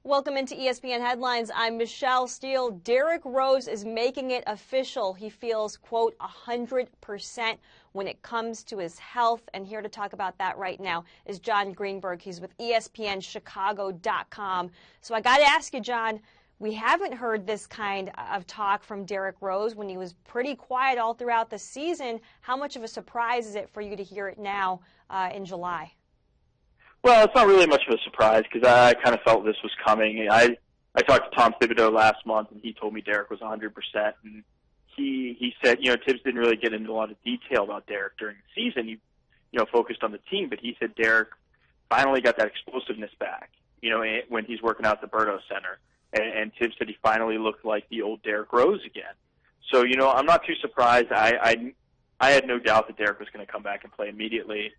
Welcome into ESPN Headlines. I'm Michelle Steele. Derrick Rose is making it official. He feels, quote, 100% when it comes to his health. And here to talk about that right now is John Greenberg. He's with ESPNChicago.com. So I got to ask you, John, we haven't heard this kind of talk from Derrick Rose when he was pretty quiet all throughout the season. How much of a surprise is it for you to hear it now in July? Well, it's not really much of a surprise because I kind of felt this was coming. I talked to Tom Thibodeau last month, and he told me Derrick was 100%. And he said, Tibbs didn't really get into a lot of detail about Derrick during the season. He, focused on the team, but he said Derrick finally got that explosiveness back, when he's working out at the Berto Center. And Tibbs said he finally looked like the old Derrick Rose again. So, I'm not too surprised. I had no doubt that Derrick was going to come back and play immediately.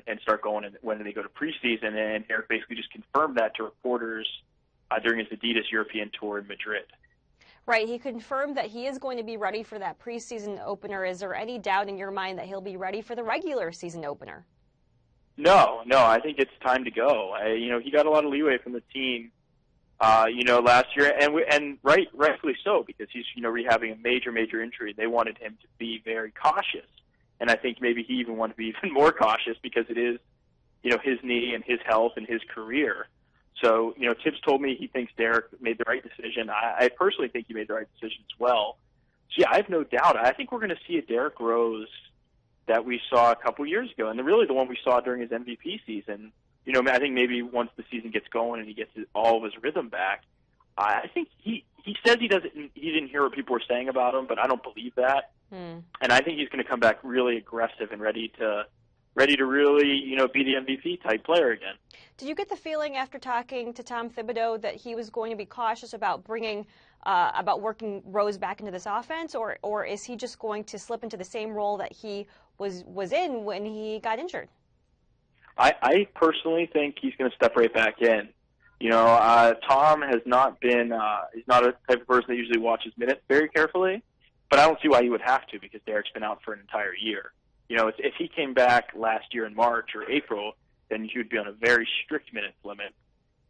And start going when they go to preseason. And Derrick basically just confirmed that to reporters during his Adidas European tour in Madrid. Right. He confirmed that he is going to be ready for that preseason opener. Is there any doubt in your mind that he'll be ready for the regular season opener? No. I think it's time to go. He got a lot of leeway from the team, last year, and rightfully so, because he's, rehabbing a major injury. They wanted him to be very cautious. And I think maybe he even wanted to be even more cautious because it is, his knee and his health and his career. So, Tibbs told me he thinks Derrick made the right decision. I personally think he made the right decision as well. So, yeah, I have no doubt. I think we're going to see a Derrick Rose that we saw a couple years ago, and really the one we saw during his MVP season. I think maybe once the season gets going and he gets all of his rhythm back, I think he says he didn't hear what people were saying about him, but I don't believe that. And I think he's going to come back really aggressive and ready to really, be the MVP type player again. Did you get the feeling after talking to Tom Thibodeau that he was going to be cautious about working Rose back into this offense, or is he just going to slip into the same role that he was in when he got injured? I personally think he's going to step right back in. Tom has not been he's not a type of person that usually watches minutes very carefully. But I don't see why he would have to, because Derrick's been out for an entire year. If he came back last year in March or April, then he would be on a very strict minutes limit.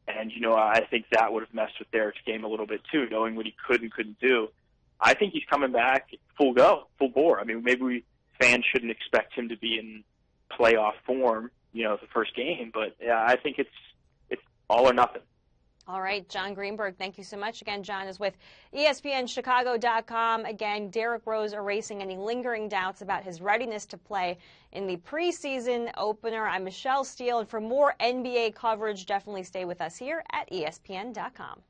And, I think that would have messed with Derrick's game a little bit too, knowing what he could and couldn't do. I think he's coming back full bore. I mean, maybe fans shouldn't expect him to be in playoff form, the first game. But, yeah, I think it's all or nothing. All right, John Greenberg, thank you so much. Again, John is with ESPNChicago.com. Again, Derrick Rose erasing any lingering doubts about his readiness to play in the preseason opener. I'm Michelle Steele, and for more NBA coverage, definitely stay with us here at ESPN.com.